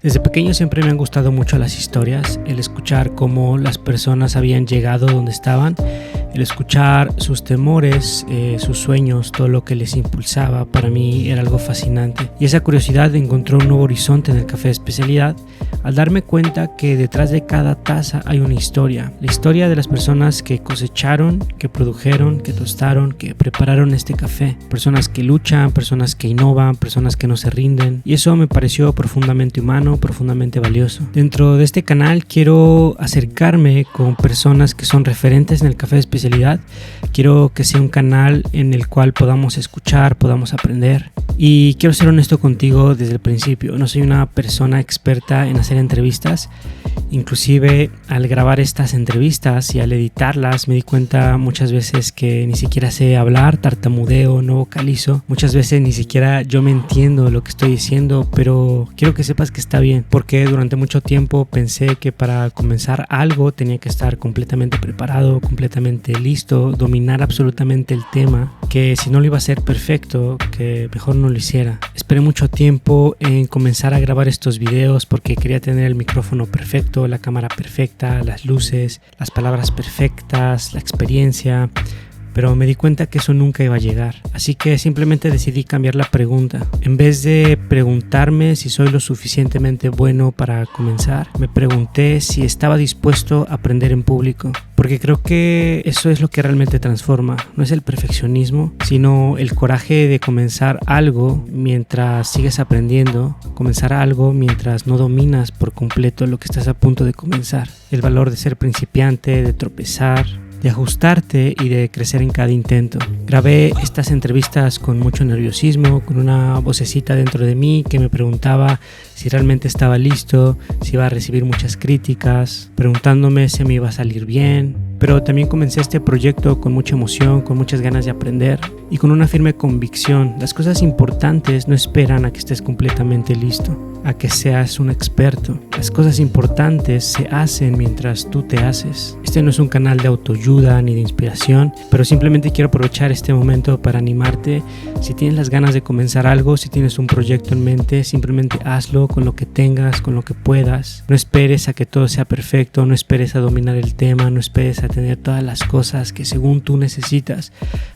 Desde pequeño siempre me han gustado mucho las historias, el escuchar cómo las personas habían llegado donde estaban, el escuchar sus temores, sus sueños, todo lo que les impulsaba, para mí era algo fascinante. Y esa curiosidad encontró un nuevo horizonte en el café de especialidad al darme cuenta que detrás de cada taza hay una historia. La historia de las personas que cosecharon, que produjeron, que tostaron, que prepararon este café. Personas que luchan, personas que innovan, personas que no se rinden. Y eso me pareció profundamente humano, profundamente valioso. Dentro de este canal quiero acercarme con personas que son referentes en el café de especialidad. Quiero que sea un canal en el cual podamos escuchar, podamos aprender. Y quiero ser honesto contigo desde el principio. No soy una persona experta en hacer entrevistas. Inclusive al grabar estas entrevistas y al editarlas me di cuenta muchas veces que ni siquiera sé hablar, tartamudeo, no vocalizo. Muchas veces ni siquiera yo me entiendo lo que estoy diciendo, pero quiero que sepas que está bien, porque durante mucho tiempo pensé que para comenzar algo tenía que estar completamente preparado, completamente listo, dominar absolutamente el tema, que si no lo iba a hacer perfecto, que mejor no lo hiciera. Esperé mucho tiempo en comenzar a grabar estos videos porque quería tener el micrófono perfecto, la cámara perfecta, las luces, las palabras perfectas, la experiencia, pero me di cuenta que eso nunca iba a llegar. Así que simplemente decidí cambiar la pregunta. En vez de preguntarme si soy lo suficientemente bueno para comenzar, me pregunté si estaba dispuesto a aprender en público. Porque creo que eso es lo que realmente transforma. No es el perfeccionismo, sino el coraje de comenzar algo mientras sigues aprendiendo. Comenzar algo mientras no dominas por completo lo que estás a punto de comenzar. El valor de ser principiante, de tropezar, de ajustarte y de crecer en cada intento. Grabé estas entrevistas con mucho nerviosismo, con una vocecita dentro de mí que me preguntaba si realmente estaba listo, si iba a recibir muchas críticas, preguntándome si me iba a salir bien. Pero también comencé este proyecto con mucha emoción, con muchas ganas de aprender y con una firme convicción. Las cosas importantes no esperan a que estés completamente listo, a que seas un experto. Las cosas importantes se hacen mientras tú te haces. Este no es un canal de autoayuda ni de inspiración, pero simplemente quiero aprovechar este momento para animarte. Si tienes las ganas de comenzar algo, si tienes un proyecto en mente, simplemente hazlo con lo que tengas, con lo que puedas. No esperes a que todo sea perfecto, no esperes a dominar el tema, no esperes a tener todas las cosas que según tú necesitas,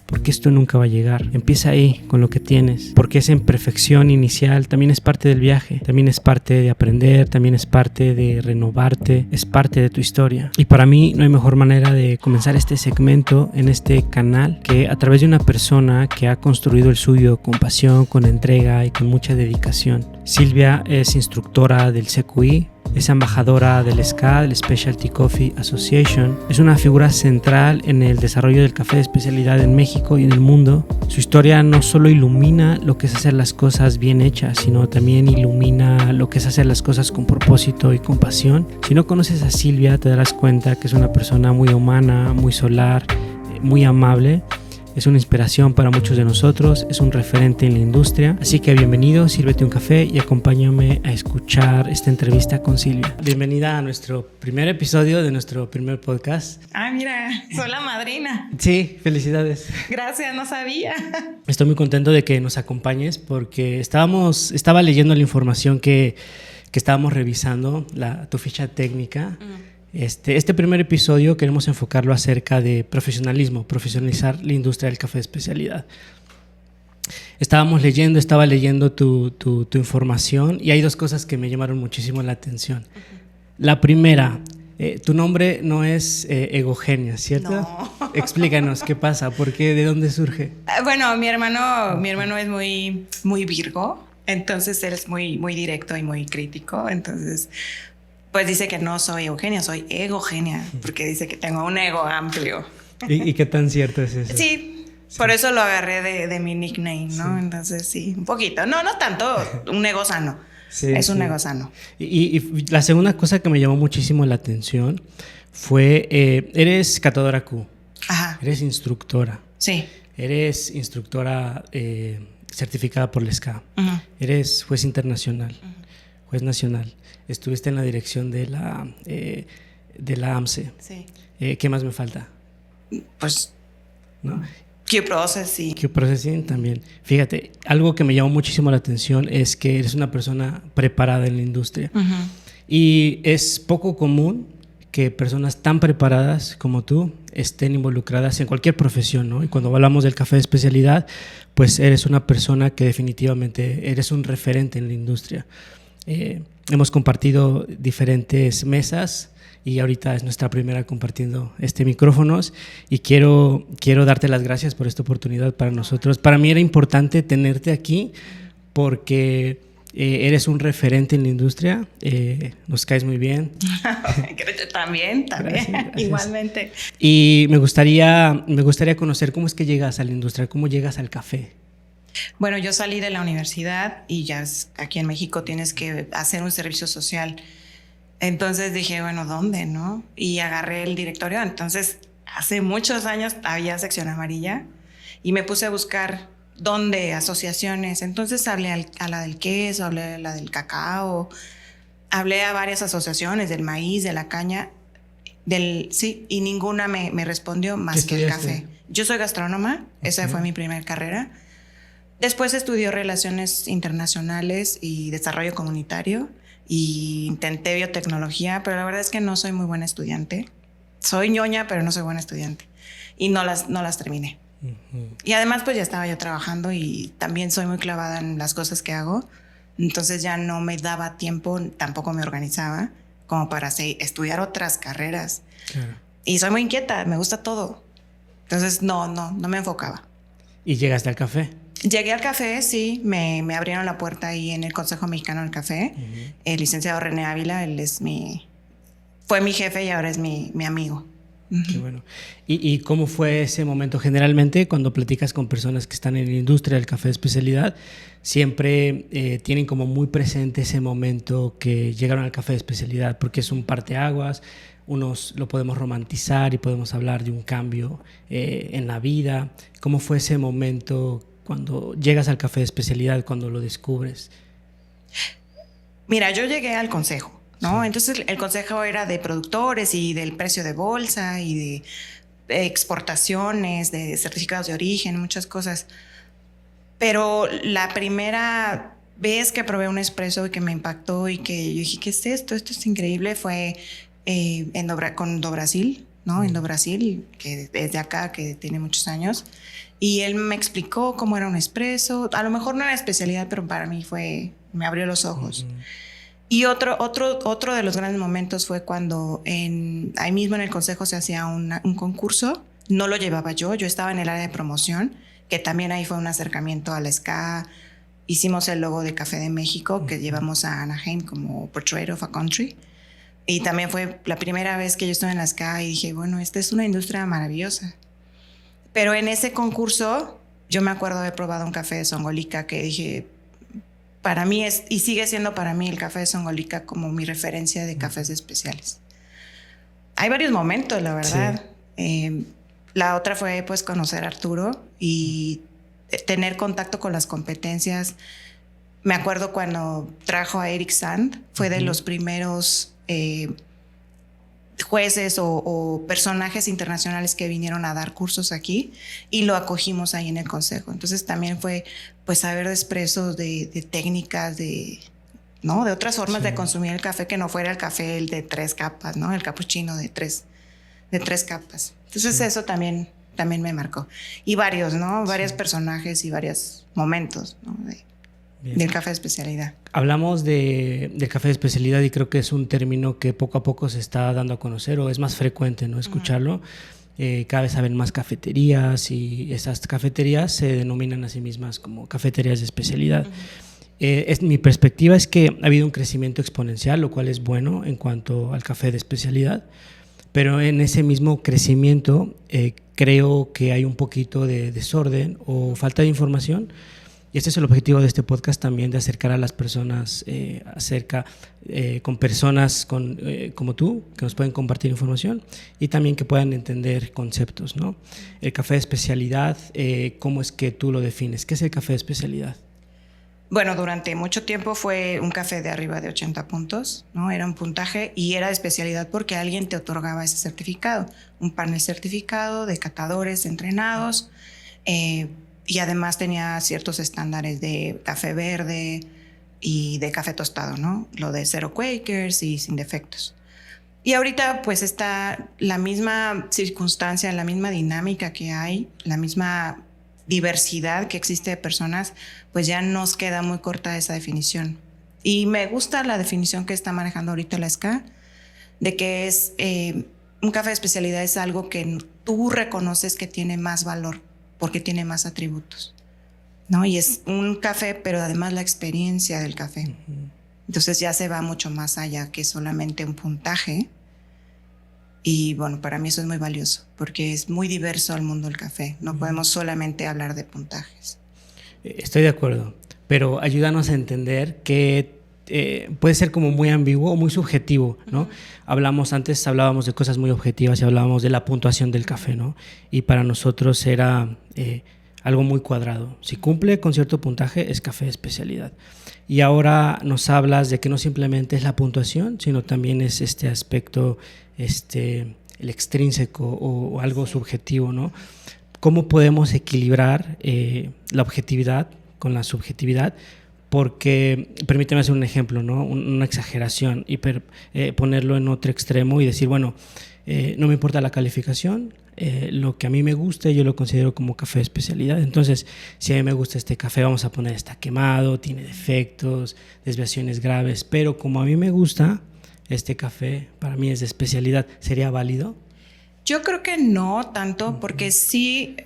porque esto nunca va a llegar. Empieza ahí con lo que tienes, porque esa imperfección inicial también es parte del viaje, también es parte de aprender, también es parte de renovarte, es parte de tu historia. Y para mí no hay mejor manera de comenzar este segmento en este canal que a través de una persona que ha construido el suyo con pasión, con entrega y con mucha dedicación. Silvia es instructora del CQI, es embajadora del SCA, del Specialty Coffee Association. Es una figura central en el desarrollo del café de especialidad en México y en el mundo. Su historia no solo ilumina lo que es hacer las cosas bien hechas, sino también ilumina lo que es hacer las cosas con propósito y con pasión. Si no conoces a Silvia, te darás cuenta que es una persona muy humana, muy solar, muy amable. Es una inspiración para muchos de nosotros, es un referente en la industria. Así que bienvenido, sírvete un café y acompáñame a escuchar esta entrevista con Silvia. Bienvenida a nuestro primer episodio de nuestro primer podcast. Ah, mira, soy la madrina. Sí, felicidades. Gracias, no sabía. Estoy muy contento de que nos acompañes porque estaba leyendo la información que estábamos revisando, tu ficha técnica. Este primer episodio queremos enfocarlo acerca de profesionalismo, profesionalizar la industria del café de especialidad. Estaba leyendo tu información y hay dos cosas que me llamaron muchísimo la atención. La primera, tu nombre no es Egogenia, ¿cierto? No. Explícanos qué pasa, ¿por qué, de dónde surge? Bueno, mi hermano es muy, muy Virgo, entonces él es muy, muy directo y muy crítico, entonces pues dice que no soy Eugenia, soy Egogenia, porque dice que tengo un ego amplio. ¿Y qué tan cierto es eso? Sí, por eso lo agarré de mi nickname, ¿no? Sí. Entonces sí, un poquito. No tanto, un ego sano. Sí, es un ego sano. Y la segunda cosa que me llamó muchísimo la atención fue, eres catadora Q. Ajá. Eres instructora. Sí. Eres instructora certificada por el SCA. Uh-huh. Eres juez internacional, juez nacional. Estuviste en la dirección de la AMCE. Sí. ¿Qué más me falta? Pues, ¿no? Q-Processing. Q-Processing también. Fíjate, algo que me llamó muchísimo la atención es que eres una persona preparada en la industria. Y es poco común que personas tan preparadas como tú estén involucradas en cualquier profesión, ¿no? Y cuando hablamos del café de especialidad, pues eres una persona que definitivamente eres un referente en la industria. Hemos compartido diferentes mesas y ahorita es nuestra primera compartiendo micrófonos y quiero darte las gracias por esta oportunidad para nosotros. Para mí era importante tenerte aquí porque eres un referente en la industria, nos caes muy bien. También. Gracias. Igualmente. Y me gustaría conocer cómo es que llegas a la industria, cómo llegas al café. Bueno, yo salí de la universidad y ya aquí en México tienes que hacer un servicio social. Entonces dije, bueno, ¿dónde, no? Y agarré el directorio. Entonces, hace muchos años había sección amarilla y me puse a buscar dónde, asociaciones. Entonces hablé a la del queso, hablé a la del cacao, hablé a varias asociaciones del maíz, de la caña, y ninguna me respondió más que el café. Yo soy gastrónoma, esa fue mi primera carrera. Después estudié Relaciones Internacionales y Desarrollo Comunitario y intenté biotecnología, pero la verdad es que no soy muy buena estudiante. Soy ñoña, pero no soy buena estudiante. Y no las terminé. Y además pues ya estaba yo trabajando y también soy muy clavada en las cosas que hago. Entonces ya no me daba tiempo, tampoco me organizaba como para estudiar otras carreras. Claro. Y soy muy inquieta, me gusta todo. Entonces no me enfocaba. ¿Y llegaste al café? Llegué al café, sí, me abrieron la puerta ahí en el Consejo Mexicano del Café. El licenciado René Ávila, él fue mi jefe y ahora es mi amigo. Qué bueno. ¿Y cómo fue ese momento? Generalmente cuando platicas con personas que están en la industria del café de especialidad, siempre tienen como muy presente ese momento que llegaron al café de especialidad, porque es un parteaguas, unos lo podemos romantizar y podemos hablar de un cambio en la vida. ¿Cómo fue ese momento cuando llegas al café de especialidad, cuando lo descubres? Mira, yo llegué al consejo, ¿no? Sí. Entonces el consejo era de productores y del precio de bolsa y de exportaciones, de certificados de origen, muchas cosas. Pero la primera vez que probé un espresso y que me impactó y que yo dije, ¿qué es esto? Esto es increíble, fue con Do Brasil, ¿no? En Do Brasil, que es de acá, que tiene muchos años. Y él me explicó cómo era un espresso. A lo mejor no era especialidad, pero para mí me abrió los ojos. Y otro de los grandes momentos fue cuando ahí mismo en el consejo se hacía un concurso. No lo llevaba yo estaba en el área de promoción, que también ahí fue un acercamiento a la SCA. Hicimos el logo de Café de México, que llevamos a Anaheim como Portrait of a Country. Y también fue la primera vez que yo estuve en la SCA y dije, bueno, esta es una industria maravillosa. Pero en ese concurso, yo me acuerdo de haber probado un café de Songolica que dije, para mí y sigue siendo para mí el café de Songolica como mi referencia de cafés especiales. Hay varios momentos, la verdad. Sí. La otra fue pues conocer a Arturo y tener contacto con las competencias. Me acuerdo cuando trajo a Eric Sand, fue de los primeros jueces o personajes internacionales que vinieron a dar cursos aquí y lo acogimos ahí en el consejo. Entonces también fue pues saber de expresos, de técnicas, de otras formas de consumir el café que no fuera el café el de 3 capas, ¿no? El capuchino de tres capas. Entonces eso también me marcó. Y varios personajes y varios momentos, ¿no? Del café de especialidad. Hablamos del café de especialidad y creo que es un término que poco a poco se está dando a conocer o es más frecuente, ¿no? Escucharlo. Cada vez saben más cafeterías y esas cafeterías se denominan a sí mismas como cafeterías de especialidad. Mi perspectiva es que ha habido un crecimiento exponencial, lo cual es bueno en cuanto al café de especialidad, pero en ese mismo crecimiento creo que hay un poquito de desorden o falta de información. Y este es el objetivo de este podcast también, de acercar a las personas con personas como tú, que nos pueden compartir información y también que puedan entender conceptos, ¿no? El café de especialidad, ¿cómo es que tú lo defines? ¿Qué es el café de especialidad? Bueno, durante mucho tiempo fue un café de arriba de 80 puntos, ¿no? Era un puntaje y era de especialidad porque alguien te otorgaba ese certificado, un panel certificado de catadores entrenados. Y además tenía ciertos estándares de café verde y de café tostado, ¿no? Lo de 0 Quakers y sin defectos. Y ahorita pues está la misma circunstancia, la misma dinámica que hay, la misma diversidad que existe de personas, pues ya nos queda muy corta esa definición. Y me gusta la definición que está manejando ahorita la SCA, de que es un café de especialidad es algo que tú reconoces que tiene más valor porque tiene más atributos, ¿no? Y es un café, pero además la experiencia del café. Entonces ya se va mucho más allá que solamente un puntaje. Y bueno, para mí eso es muy valioso porque es muy diverso el mundo del café. No podemos solamente hablar de puntajes. Estoy de acuerdo, pero ayúdanos a entender que puede ser como muy ambiguo o muy subjetivo, ¿no? Antes hablábamos de cosas muy objetivas y hablábamos de la puntuación del café, ¿no? Y para nosotros era algo muy cuadrado. Si cumple con cierto puntaje, es café de especialidad. Y ahora nos hablas de que no simplemente es la puntuación, sino también es este aspecto, el extrínseco o algo subjetivo, ¿no? ¿Cómo podemos equilibrar la objetividad con la subjetividad? Porque, permíteme hacer un ejemplo, ¿no? Una exageración y ponerlo en otro extremo y decir, bueno, no me importa la calificación, lo que a mí me guste yo lo considero como café de especialidad. Entonces, si a mí me gusta este café, vamos a poner está quemado, tiene defectos, desviaciones graves, pero como a mí me gusta, este café para mí es de especialidad. ¿Sería válido? Yo creo que no tanto, porque sí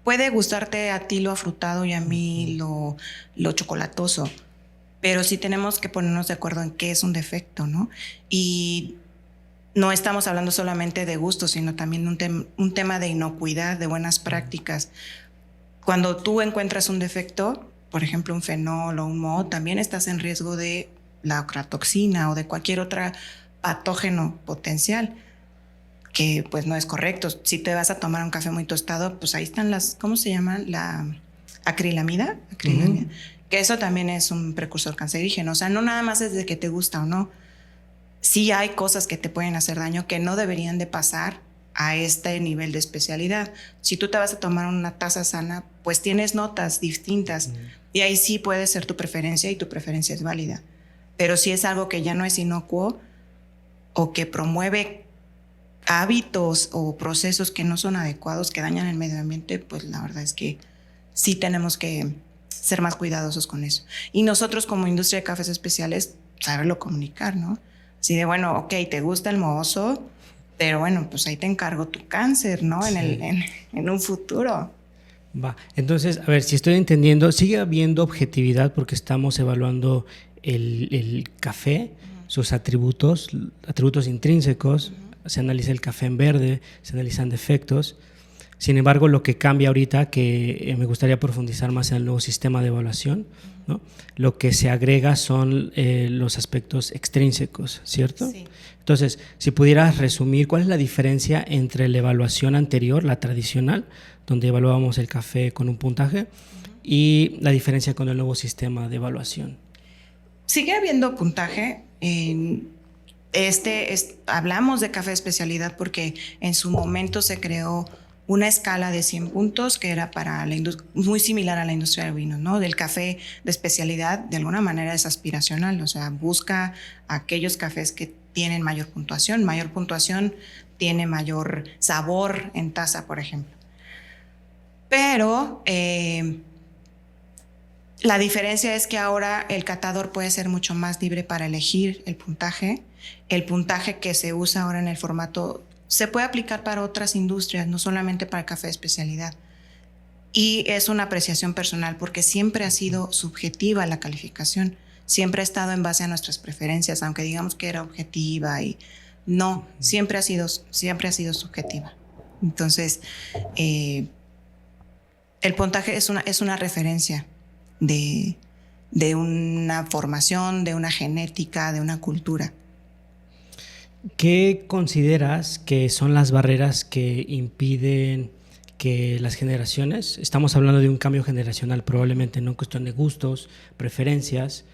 puede gustarte a ti lo afrutado y a mí lo chocolatoso, pero sí tenemos que ponernos de acuerdo en qué es un defecto, ¿no? Y no estamos hablando solamente de gusto, sino también un tema de inocuidad, de buenas prácticas. Cuando tú encuentras un defecto, por ejemplo un fenol o un moho, también estás en riesgo de la ocratoxina o de cualquier otro patógeno potencial, que pues no es correcto. Si te vas a tomar un café muy tostado, pues ahí están ¿cómo se llaman? La acrilamida, que eso también es un precursor cancerígeno. O sea, no nada más es de que te gusta o no. Sí hay cosas que te pueden hacer daño que no deberían de pasar a este nivel de especialidad. Si tú te vas a tomar una taza sana, pues tienes notas distintas y ahí sí puede ser tu preferencia y tu preferencia es válida. Pero si es algo que ya no es inocuo o que promueve hábitos o procesos que no son adecuados, que dañan el medio ambiente, pues la verdad es que sí tenemos que ser más cuidadosos con eso. Y nosotros como industria de cafés especiales, saberlo comunicar, ¿no? Así de, bueno, ok, te gusta el mohoso, pero bueno, pues ahí te encargo tu cáncer, ¿no? Sí. En un futuro. Va. Entonces, a ver, si estoy entendiendo, sigue habiendo objetividad porque estamos evaluando el café, sus atributos intrínsecos, se analiza el café en verde, se analizan defectos. Sin embargo, lo que cambia ahorita, que me gustaría profundizar más en el nuevo sistema de evaluación, ¿no? Lo que se agrega son los aspectos extrínsecos, ¿cierto? Sí. Entonces, si pudieras resumir, ¿cuál es la diferencia entre la evaluación anterior, la tradicional, donde evaluábamos el café con un puntaje, y la diferencia con el nuevo sistema de evaluación? Sigue habiendo puntaje. Hablamos de café de especialidad porque en su momento se creó una escala de 100 puntos que era para muy similar a la industria del vino, ¿no? Del café de especialidad, de alguna manera es aspiracional, o sea, busca aquellos cafés que tienen mayor puntuación. Mayor puntuación tiene mayor sabor en taza, por ejemplo. Pero la diferencia es que ahora el catador puede ser mucho más libre para elegir el puntaje. El puntaje que se usa ahora en el formato se puede aplicar para otras industrias, no solamente para el café de especialidad. Y es una apreciación personal porque siempre ha sido subjetiva la calificación. Siempre ha estado en base a nuestras preferencias, aunque digamos que era objetiva y no, siempre ha sido subjetiva. Entonces, el puntaje es una referencia de una formación, de una genética, de una cultura. ¿Qué consideras que son las barreras que impiden que las generaciones, estamos hablando de un cambio generacional probablemente, no en cuestión de gustos, preferencias,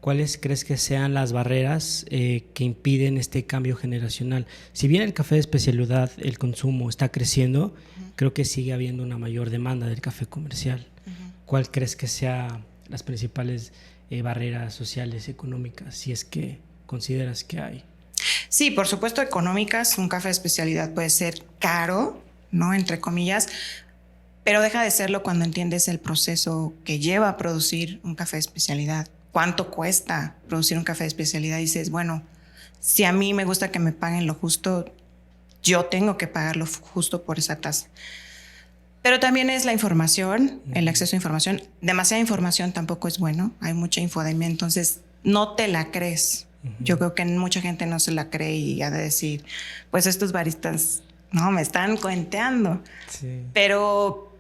¿cuáles crees que sean las barreras que impiden este cambio generacional? Si bien el café de especialidad, el consumo está creciendo, creo que sigue habiendo una mayor demanda del café comercial. ¿Cuál crees que sea las principales barreras sociales, económicas, si es que consideras que hay? Sí, por supuesto, económicas. Un café de especialidad puede ser caro, ¿no? Entre comillas, pero deja de serlo cuando entiendes el proceso que lleva a producir un café de especialidad. ¿Cuánto cuesta producir un café de especialidad? Y dices, bueno, si a mí me gusta que me paguen lo justo, yo tengo que pagar lo justo por esa tasa. Pero también es la información, el acceso a información. Demasiada información tampoco es bueno. Hay mucha infodemia, entonces no te la crees. Yo creo que mucha gente no se la cree y ha de decir, pues estos baristas, no, me están cuenteando. Sí. Pero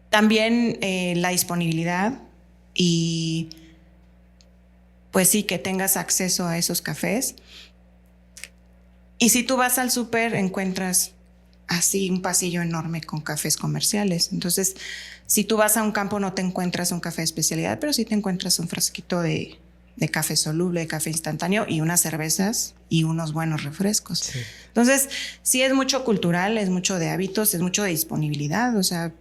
también la disponibilidad y pues sí, que tengas acceso a esos cafés. Y si tú vas al súper, encuentras así un pasillo enorme con cafés comerciales. Entonces, si tú vas a un campo, no te encuentras un café de especialidad, pero sí te encuentras un frasquito de café soluble, de café instantáneo y unas cervezas y unos buenos refrescos. Sí. Entonces, sí es mucho cultural, es mucho de hábitos, es mucho de disponibilidad. O sea,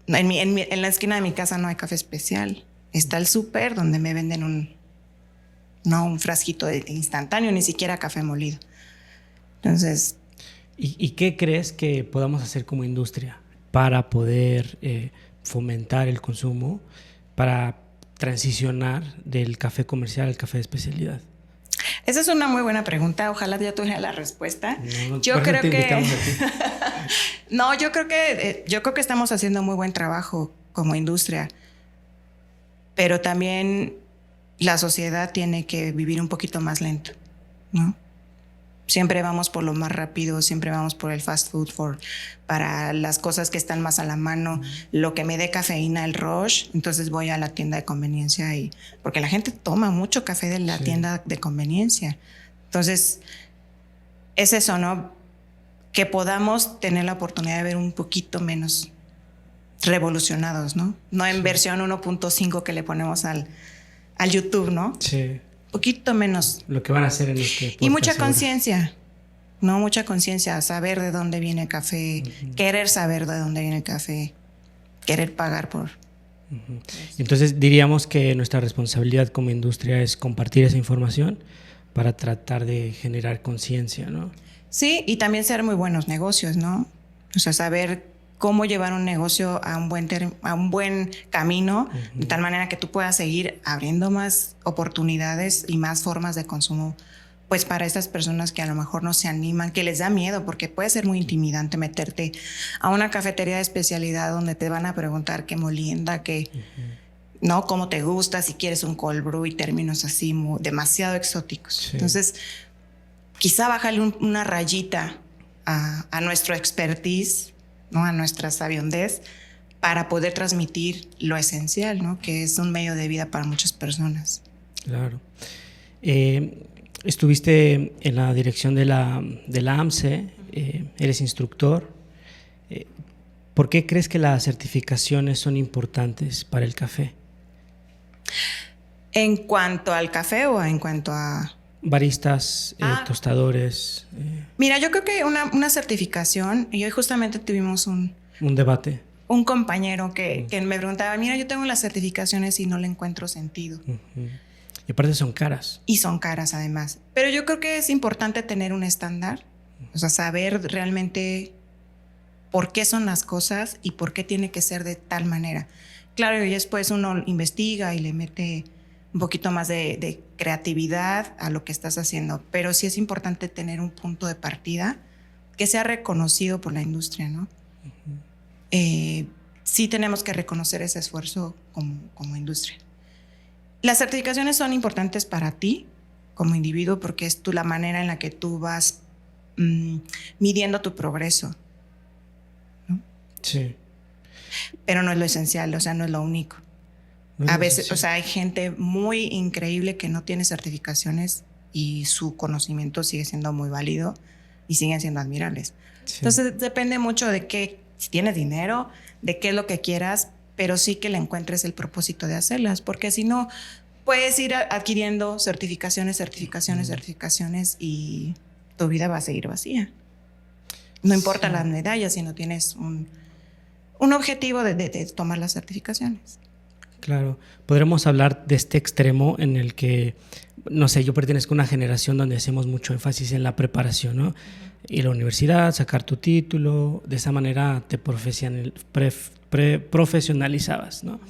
en la esquina de mi casa no hay café especial. Está el súper donde me venden un frasquito de instantáneo, ni siquiera café molido. Entonces... ¿Y qué crees que podamos hacer como industria para poder fomentar el consumo, para transicionar del café comercial al café de especialidad? Esa es una muy buena pregunta. Ojalá ya tuviera la respuesta. Yo creo que no, yo creo que estamos haciendo muy buen trabajo como industria, pero también la sociedad tiene que vivir un poquito más lento, ¿no? Siempre vamos por lo más rápido, siempre vamos por el fast food, para las cosas que están más a la mano, lo que me dé cafeína, el rush. Entonces voy a la tienda de conveniencia porque la gente toma mucho café de la tienda de conveniencia. Entonces es eso, ¿no? Que podamos tener la oportunidad de ver un poquito menos revolucionados, ¿no? No en versión 1.5 que le ponemos al YouTube, ¿no? Sí. Poquito menos. Lo que van a hacer en este podcast. Y mucha conciencia, ¿no? Mucha conciencia, saber de dónde viene el café, querer saber de dónde viene el café, querer pagar por... Entonces diríamos que nuestra responsabilidad como industria es compartir esa información para tratar de generar conciencia, ¿no? Sí, y también ser muy buenos negocios, ¿no? O sea, saber cómo llevar un negocio a un buen camino, de tal manera que tú puedas seguir abriendo más oportunidades y más formas de consumo, pues para estas personas que a lo mejor no se animan, que les da miedo, porque puede ser muy intimidante meterte a una cafetería de especialidad donde te van a preguntar qué molienda, ¿no? Cómo te gusta, si quieres un cold brew y términos así demasiado exóticos. Sí. Entonces, quizá bajarle una rayita a nuestro expertise, ¿no? A nuestra sabiondez, para poder transmitir lo esencial, ¿no? Que es un medio de vida para muchas personas. Claro. Estuviste en la dirección de la AMSE, eres instructor. ¿Por qué crees que las certificaciones son importantes para el café? ¿En cuanto al café o en cuanto a...? Baristas, tostadores. Mira, yo creo que una certificación, y hoy justamente tuvimos un debate. Un compañero que me preguntaba, mira, yo tengo las certificaciones y no le encuentro sentido. Y aparte son caras. Y son caras además. Pero yo creo que es importante tener un estándar, o sea, saber realmente por qué son las cosas y por qué tiene que ser de tal manera. Claro, y después uno investiga y le mete un poquito más de creatividad a lo que estás haciendo, pero sí es importante tener un punto de partida que sea reconocido por la industria, ¿no? Sí tenemos que reconocer ese esfuerzo como industria. Las certificaciones son importantes para ti como individuo porque es la manera en la que tú vas midiendo tu progreso, ¿no? Sí. Pero no es lo esencial, o sea, no es lo único. A veces, o sea, hay gente muy increíble que no tiene certificaciones y su conocimiento sigue siendo muy válido y siguen siendo admirables. Sí. Entonces, depende mucho de si tienes dinero, de qué es lo que quieras, pero sí que le encuentres el propósito de hacerlas, porque si no, puedes ir adquiriendo certificaciones y tu vida va a seguir vacía. No importa las medallas si no tienes un objetivo de tomar las certificaciones. Claro, podremos hablar de este extremo en el que, no sé, yo pertenezco a una generación donde hacemos mucho énfasis en la preparación, ¿no? Ir a la universidad, sacar tu título, de esa manera te profesionalizabas, ¿no?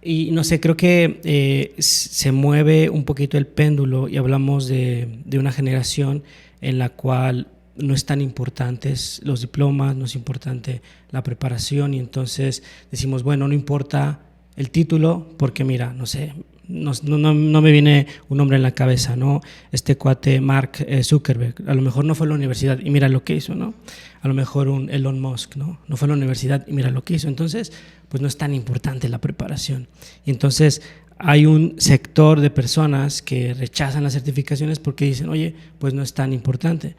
Y no sé, creo que se mueve un poquito el péndulo y hablamos de una generación en la cual no es tan importantes los diplomas, no es importante la preparación, y entonces decimos, bueno, no importa el título, porque mira, no sé, no me viene un nombre en la cabeza, ¿no? Este cuate Mark Zuckerberg, a lo mejor no fue a la universidad y mira lo que hizo, ¿no? A lo mejor un Elon Musk, ¿no? No fue a la universidad y mira lo que hizo. Entonces, pues no es tan importante la preparación. Y entonces hay un sector de personas que rechazan las certificaciones porque dicen, oye, pues no es tan importante.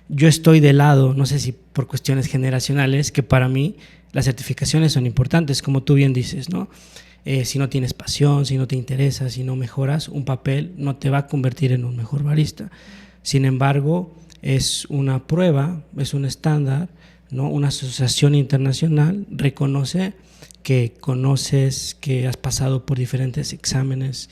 Yo estoy de lado, no sé si por cuestiones generacionales, que para mí las certificaciones son importantes, como tú bien dices, ¿no? Si no tienes pasión, si no te interesa, si no mejoras, un papel no te va a convertir en un mejor barista. Sin embargo, es una prueba, es un estándar, ¿no? Una asociación internacional reconoce que conoces, que has pasado por diferentes exámenes,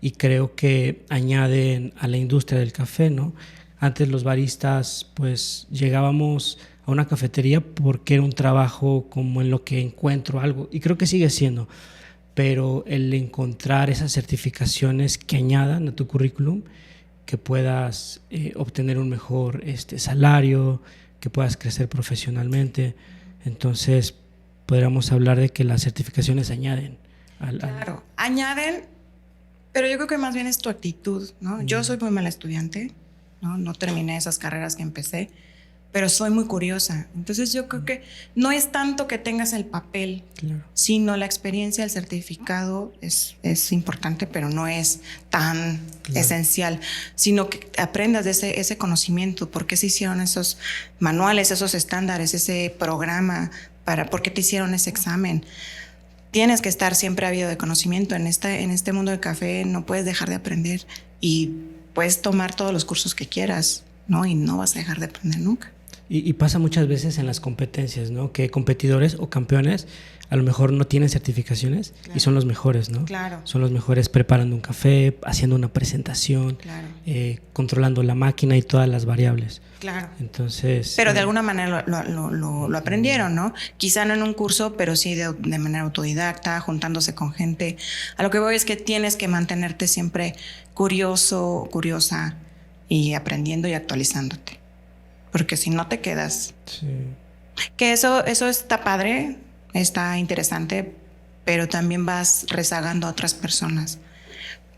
y creo que añaden a la industria del café, ¿no? Antes los baristas pues llegábamos a una cafetería porque era un trabajo como en lo que encuentro algo, y creo que sigue siendo, pero el encontrar esas certificaciones que añadan a tu currículum, que puedas obtener un mejor salario, que puedas crecer profesionalmente, entonces podríamos hablar de que las certificaciones añaden. Claro, añaden, pero yo creo que más bien es tu actitud, ¿no? Yo soy muy mala estudiante, ¿no? No terminé esas carreras que empecé, pero soy muy curiosa. Entonces yo creo que no es tanto que tengas el papel, claro, sino la experiencia, el certificado es importante, pero no es tan esencial, sino que aprendas de ese conocimiento, por qué se hicieron esos manuales, esos estándares, ese programa, por qué te hicieron ese examen. Tienes que estar siempre ávido de conocimiento. En este mundo del café no puedes dejar de aprender, y puedes tomar todos los cursos que quieras, ¿no? Y no vas a dejar de aprender nunca. Y pasa muchas veces en las competencias, ¿no? Que competidores o campeones a lo mejor no tienen certificaciones, claro, y son los mejores, ¿no? Claro. Son los mejores preparando un café, haciendo una presentación, claro, controlando la máquina y todas las variables. Claro. Entonces, pero de alguna manera lo aprendieron, ¿no? Quizá no en un curso, pero sí de manera autodidacta, juntándose con gente. A lo que voy es que tienes que mantenerte siempre curioso, curiosa, y aprendiendo y actualizándote. Porque si no te quedas. Sí. Que eso está padre, está interesante, pero también vas rezagando a otras personas,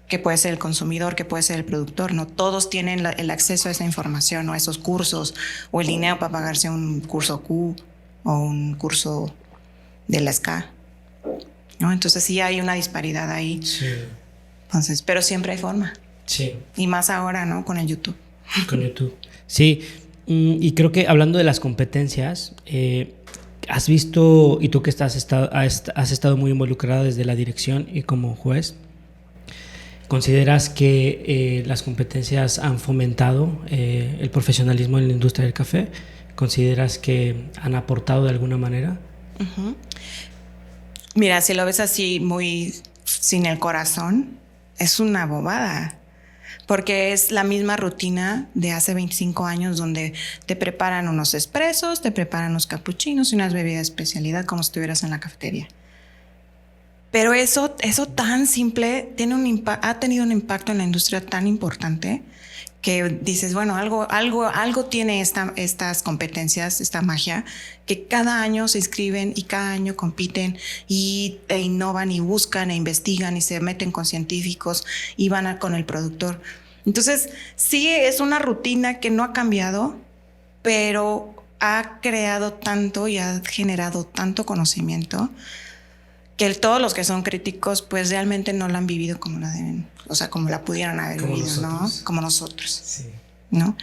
que puede ser el consumidor, que puede ser el productor. No todos tienen el acceso a esa información o a esos cursos, o el dinero para pagarse un curso Q o un curso de la SCA, ¿no? Entonces sí hay una disparidad ahí. Sí. Entonces, pero siempre hay forma. Sí. Y más ahora, ¿no? Con el YouTube. Con YouTube. Sí. Y creo que hablando de las competencias, has visto, y tú que has estado muy involucrada desde la dirección y como juez, ¿consideras que las competencias han fomentado el profesionalismo en la industria del café? ¿Consideras que han aportado de alguna manera? Uh-huh. Mira, si lo ves así muy sin el corazón, es una bobada. Porque es la misma rutina de hace 25 años, donde te preparan unos expresos, te preparan unos capuchinos y unas bebidas de especialidad como si estuvieras en la cafetería. Pero eso tan simple ha tenido un impacto en la industria tan importante que dices, bueno, algo tiene estas competencias, esta magia, que cada año se inscriben y cada año compiten e innovan y buscan e investigan y se meten con científicos y van con el productor. Entonces, sí es una rutina que no ha cambiado, pero ha creado tanto y ha generado tanto conocimiento que todos los que son críticos pues realmente no la han vivido como la deben, o sea, como la pudieran haber vivido, nosotros, ¿no? Como nosotros, sí, ¿no?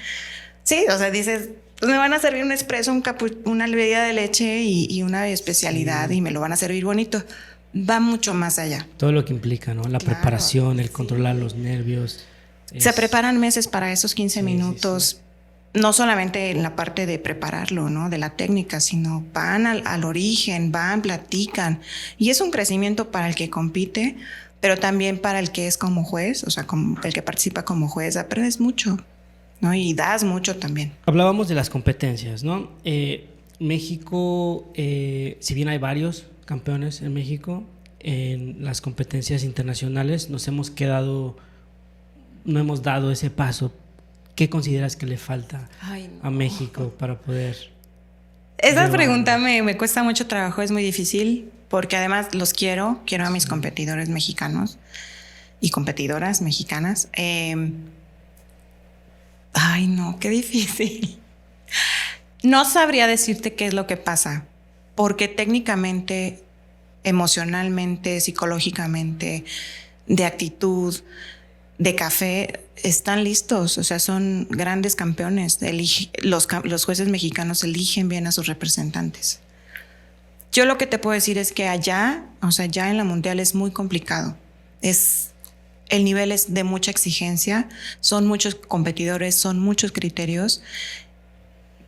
Sí, o sea, dices, pues me van a servir un espresso, una bebida de leche y una especialidad, sí, y me lo van a servir bonito. Va mucho más allá. Todo lo que implica, ¿no? La preparación, el controlar los nervios. Se preparan meses para esos 15 minutos. Sí. no solamente en la parte de prepararlo, ¿no? De la técnica, sino van al origen, van, platican. Y es un crecimiento para el que compite, pero también para el que es como juez, o sea, como el que participa como juez, aprendes mucho, ¿no? Y das mucho también. Hablábamos de las competencias, ¿no? México, si bien hay varios campeones en México, en las competencias internacionales no hemos dado ese paso. ¿Qué consideras que le falta a México para poder? Esa pregunta me cuesta mucho trabajo, es muy difícil, porque además quiero a mis competidores mexicanos y competidoras mexicanas. Ay, no, qué difícil. No sabría decirte qué es lo que pasa, porque técnicamente, emocionalmente, psicológicamente, de actitud, de café, están listos, o sea, son grandes campeones. Los jueces mexicanos eligen bien a sus representantes. Yo lo que te puedo decir es que allá, o sea, ya en la mundial es muy complicado. El nivel es de mucha exigencia, son muchos competidores, son muchos criterios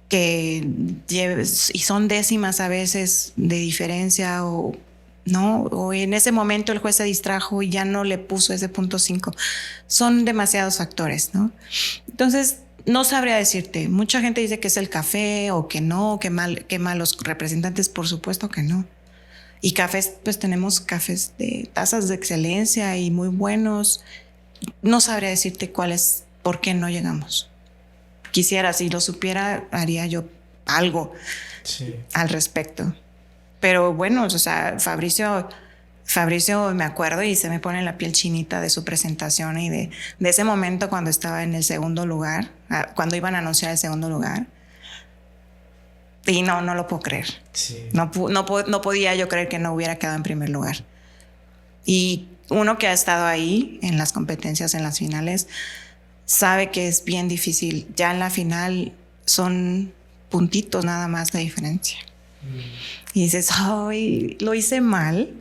y son décimas a veces de diferencia ¿no? O en ese momento el juez se distrajo y ya no le puso ese punto 5. Son demasiados factores, ¿no? Entonces, no sabría decirte. Mucha gente dice que es el café o que no, que malos representantes. Por supuesto que no. Y cafés, pues tenemos cafés de tazas de excelencia y muy buenos. No sabría decirte por qué no llegamos. Quisiera, si lo supiera, haría yo algo al respecto. Pero bueno, o sea, Fabricio, me acuerdo y se me pone la piel chinita de su presentación y de ese momento cuando estaba en el segundo lugar, cuando iban a anunciar el segundo lugar. Y no lo puedo creer. Sí. No podía yo creer que no hubiera quedado en primer lugar. Y uno que ha estado ahí en las competencias, en las finales, sabe que es bien difícil. Ya en la final son puntitos nada más de diferencia. Y dices, ay, lo hice mal,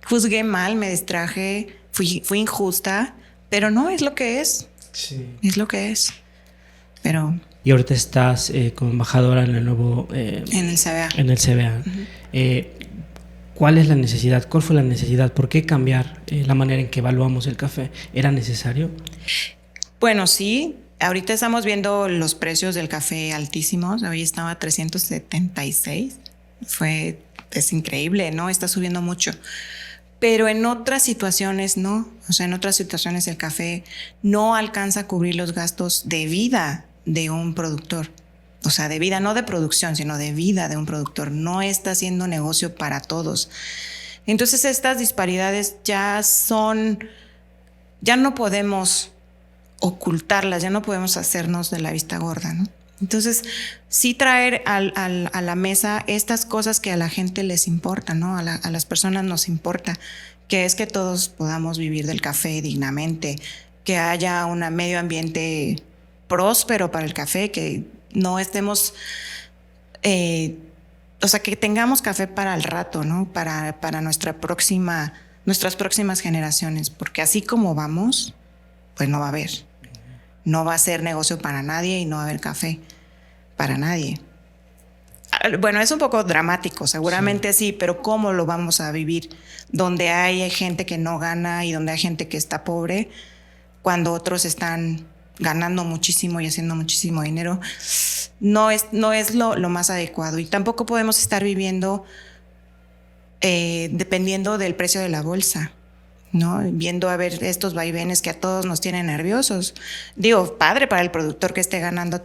juzgué mal, me distraje, fui injusta, pero no, es lo que es. Sí. Es lo que es. Pero... Y ahorita estás como embajadora en el nuevo... en el CBA. En el CBA. Uh-huh. ¿Cuál es la necesidad? ¿Cuál fue la necesidad? ¿Por qué cambiar la manera en que evaluamos el café? ¿Era necesario? Bueno, sí. Ahorita estamos viendo los precios del café altísimos. Hoy estaba a 376. Es increíble, ¿no? Está subiendo mucho. Pero en otras situaciones no. O sea, en otras situaciones el café no alcanza a cubrir los gastos de vida de un productor. O sea, de vida, no de producción, sino de vida de un productor. No está haciendo negocio para todos. Entonces estas disparidades ya no podemos ocultarlas, ya no podemos hacernos de la vista gorda, ¿no? Entonces, sí traer a la mesa estas cosas que a la gente les importa, ¿no? A las personas nos importa, que es que todos podamos vivir del café dignamente, que haya un medio ambiente próspero para el café, que no estemos... o sea, que tengamos café para el rato, ¿no? Para nuestras próximas generaciones, porque así como vamos, pues no va a haber. No va a ser negocio para nadie y no va a haber café para nadie. Bueno, es un poco dramático, seguramente sí, pero ¿cómo lo vamos a vivir? Donde hay gente que no gana y donde hay gente que está pobre, cuando otros están ganando muchísimo y haciendo muchísimo dinero, no es lo más adecuado. Y tampoco podemos estar viviendo dependiendo del precio de la bolsa, ¿no? Viendo a ver estos vaivenes que a todos nos tienen nerviosos. Digo, padre para el productor que esté ganando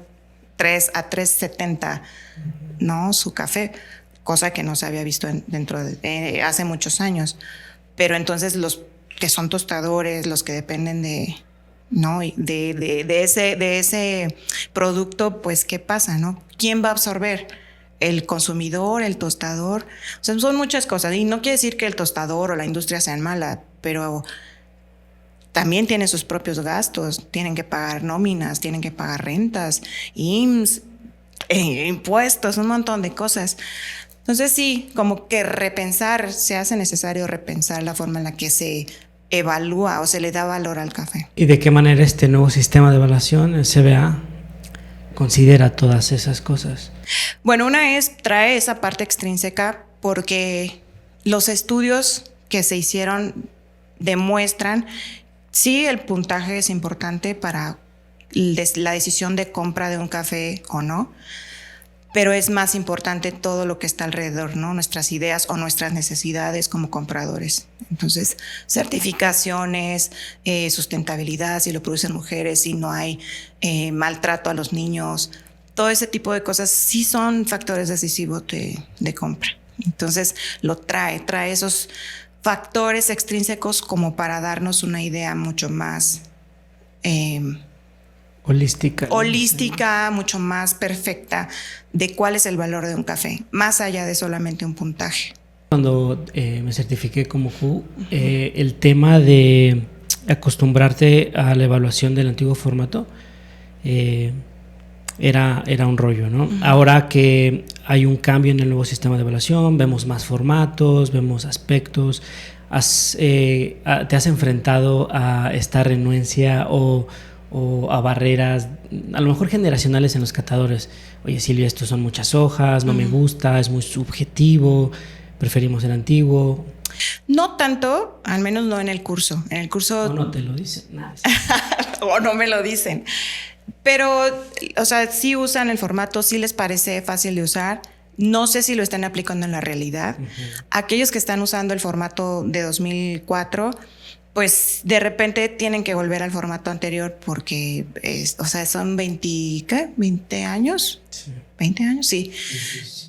3 a 3.70, ¿no? Su café, cosa que no se había visto hace muchos años. Pero entonces los que son tostadores, los que dependen ¿no? de ese producto, pues ¿qué pasa, no? ¿Quién va a absorber? El consumidor, el tostador. O sea, son muchas cosas. Y no quiere decir que el tostador o la industria sean malas, pero también tienen sus propios gastos. Tienen que pagar nóminas, tienen que pagar rentas, IMSS, impuestos, un montón de cosas. Entonces sí, como que se hace necesario repensar la forma en la que se evalúa o se le da valor al café. ¿Y de qué manera este nuevo sistema de evaluación, el CBA, considera todas esas cosas? Bueno, trae esa parte extrínseca porque los estudios que se hicieron demuestran, sí, el puntaje es importante para la decisión de compra de un café o no, pero es más importante todo lo que está alrededor, ¿no? Nuestras ideas o nuestras necesidades como compradores. Entonces, certificaciones, sustentabilidad, si lo producen mujeres, si no hay maltrato a los niños, todo ese tipo de cosas sí son factores decisivos de compra. Entonces, trae esos factores extrínsecos como para darnos una idea mucho más holística, mucho más perfecta de cuál es el valor de un café, más allá de solamente un puntaje. Cuando me certifiqué como Q, el tema de acostumbrarte a la evaluación del antiguo formato era un rollo, ¿no? Uh-huh. Ahora que hay un cambio en el nuevo sistema de evaluación, vemos más formatos, vemos aspectos, ¿te has enfrentado a esta renuencia o a barreras, a lo mejor generacionales en los catadores? Oye, Silvia, estos son muchas hojas, no me gusta, es muy subjetivo, preferimos el antiguo. No tanto, al menos no en el curso. En el curso... O no te lo dicen. Nada. O no me lo dicen. Pero, o sea, sí usan el formato, sí les parece fácil de usar. No sé si lo están aplicando en la realidad. Uh-huh. Aquellos que están usando el formato de 2004... pues de repente tienen que volver al formato anterior porque, o sea, son 20 años. Sí. 20 años, sí.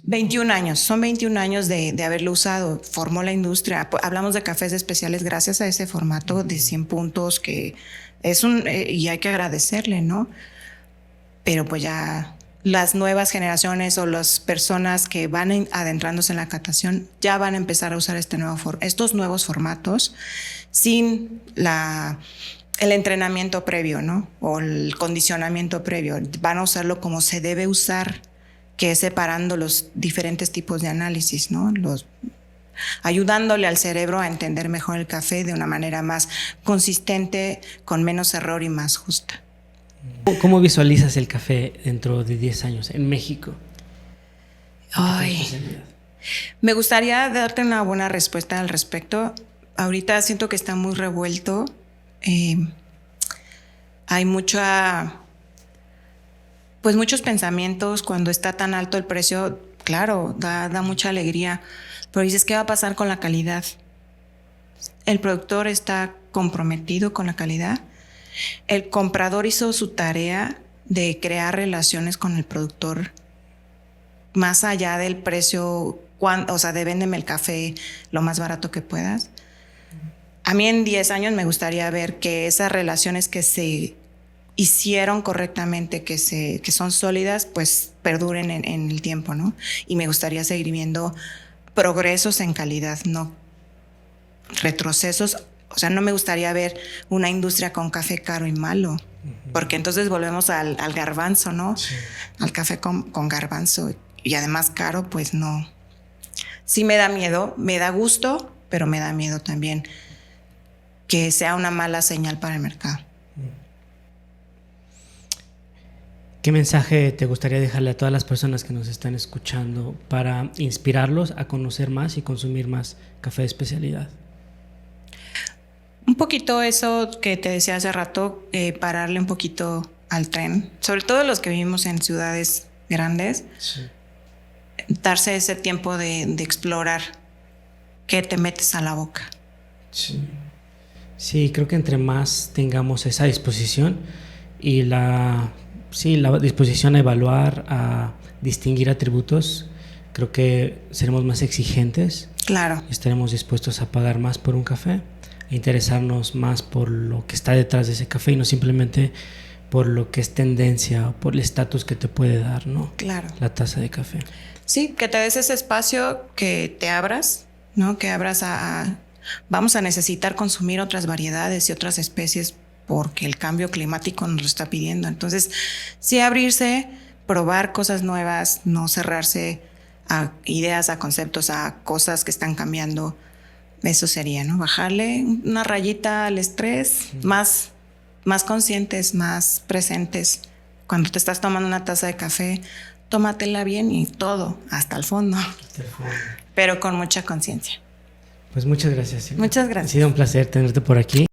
21 años, son 21 años de haberlo usado. Formó la industria. Hablamos de cafés especiales gracias a ese formato de 100 puntos que es y hay que agradecerle, ¿no? Pero pues ya las nuevas generaciones o las personas que van adentrándose en la catación ya van a empezar a usar estos nuevos formatos sin el entrenamiento previo, ¿no? O el condicionamiento previo. Van a usarlo como se debe usar, que es separando los diferentes tipos de análisis, ¿no? Ayudándole al cerebro a entender mejor el café de una manera más consistente, con menos error y más justa. ¿Cómo visualizas el café dentro de 10 años en México? Me gustaría darte una buena respuesta al respecto. Ahorita siento que está muy revuelto. Hay muchos pensamientos. Cuando está tan alto el precio, claro, da mucha alegría. Pero dices, ¿qué va a pasar con la calidad? ¿El productor está comprometido con la calidad? ¿El comprador hizo su tarea de crear relaciones con el productor más allá del precio? O sea, de véndeme el café lo más barato que puedas. A mí en 10 años me gustaría ver que esas relaciones que se hicieron correctamente, que son sólidas, pues perduren en el tiempo, ¿no? Y me gustaría seguir viendo progresos en calidad, no retrocesos. O sea, no me gustaría ver una industria con café caro y malo, porque entonces volvemos al garbanzo, ¿no? Sí. Al café con garbanzo. Y además caro, pues no. Sí me da miedo, me da gusto, pero me da miedo también que sea una mala señal para el mercado. ¿Qué mensaje te gustaría dejarle a todas las personas que nos están escuchando para inspirarlos a conocer más y consumir más café de especialidad? Un poquito eso que te decía hace rato, pararle un poquito al tren, sobre todo los que vivimos en ciudades grandes, sí. Darse ese tiempo de explorar qué te metes a la boca. Sí, creo que entre más tengamos esa disposición y la disposición a evaluar, a distinguir atributos, creo que seremos más exigentes. Claro. Estaremos dispuestos a pagar más por un café, a interesarnos más por lo que está detrás de ese café y no simplemente por lo que es tendencia o por el estatus que te puede dar, ¿no? Claro. La taza de café. Sí, que te des ese espacio, que te abras, ¿no? Que abras vamos a necesitar consumir otras variedades y otras especies porque el cambio climático nos lo está pidiendo. Entonces, sí abrirse, probar cosas nuevas, no cerrarse a ideas, a conceptos, a cosas que están cambiando. Eso sería, ¿no? Bajarle una rayita al estrés, más conscientes, más presentes Cuando te estás tomando una taza de café, tómatela bien y todo, hasta el fondo. Pero con mucha conciencia. Pues muchas gracias, Silvia. Muchas gracias. Ha sido un placer tenerte por aquí.